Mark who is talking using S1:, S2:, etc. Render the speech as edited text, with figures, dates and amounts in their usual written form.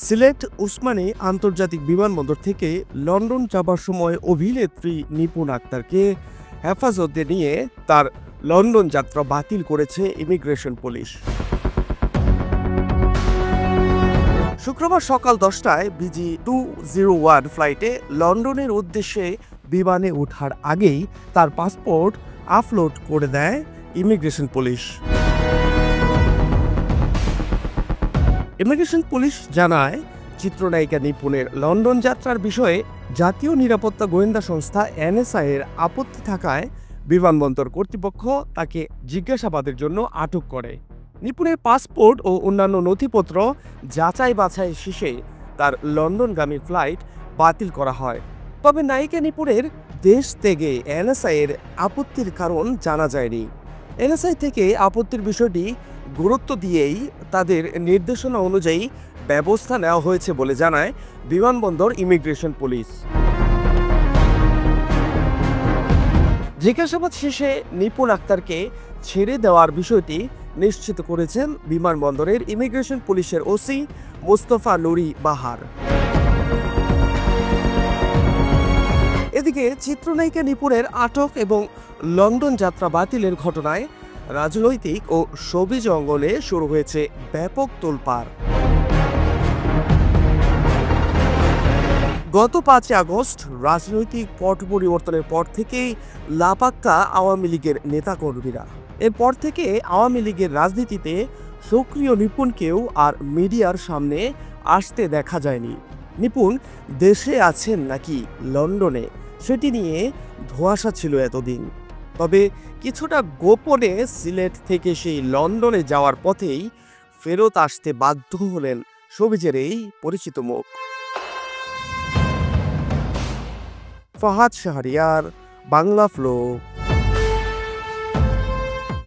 S1: সিলেট ওসমানী আন্তর্জাতিক বিমানবন্দর থেকে লন্ডন যাবার সময় অভিনেত্রী নিপুণ আক্তারকে হেফাজতে নিয়ে তার লন্ডন যাত্রা বাতিল করেছে ইমিগ্রেশন পুলিশ। শুক্রবার সকাল 10টায় বিজি 201 ফ্লাইটে লন্ডনের উদ্দেশ্যে বিমানে ওঠার আগেই তার পাসপোর্ট আপলোড করে দেয় ইমিগ্রেশন পুলিশ। ইমিগ্রেশন পুলিশ জানায়, চিত্রনায়িকা নিপুণের লন্ডন যাত্রার বিষয়ে জাতীয় নিরাপত্তা গোয়েন্দা সংস্থা NSA এর আপত্তি থাকায় বিমানবন্দর কর্তৃপক্ষ তাকে জিজ্ঞাসাবাদের জন্য আটক করে। নিপুণের পাসপোর্ট ও অন্যান্য নথিপত্র যাচাই বাছাই শেষে তার লন্ডনগামী ফ্লাইট বাতিল করা হয়। তবে নায়িকা নিপুণের দেশ ত্যাগে NSA এর আপত্তির কারণ জানা যায়নি। NSA থেকে আপত্তির বিষয়টি গুরুত্ব দিয়েই তাদের নির্দেশনা অনুযায়ী ব্যবস্থা নেওয়া হয়েছে বলে জানায় বিমানবন্দর ইমিগ্রেশন পুলিশ। জিজ্ঞাসাবাদ শেষে নিপুণ আক্তারকে ছেড়ে দেওয়ার বিষয়টি নিশ্চিত করেছেন বিমানবন্দরের ইমিগ্রেশন পুলিশের ওসি মোস্তফা নুরি বাহার। এদিকে চিত্রনায়িকা নিপুণের আটক এবং লন্ডন যাত্রা বাতিলের ঘটনায় রাজনৈতিক ও শোবিজ অঙ্গনে শুরু হয়েছে ব্যাপক তোলপাড়। গত 5 আগস্ট রাজনৈতিক পট পরিবর্তনের পর থেকেই লাপাক্কা আওয়ামী লীগের নেতাকর্মীরা। এরপর থেকে আওয়ামী লীগের রাজনীতিতে সক্রিয় নিপুণকেও আর মিডিয়ার সামনে আসতে দেখা যায়নি। নিপুণ দেশে আছেন নাকি লন্ডনে, সেটি নিয়ে ধোঁয়াশা ছিল এতদিন। তবে কিছুটা গোপনে সিলেট থেকে সেই লন্ডনে যাওয়ার পথেই ফেরত আসতে বাধ্য হলেন শোবিজের এই পরিচিত মুখ। ফাহাদ শাহরিয়ার, বাংলা ফ্লো।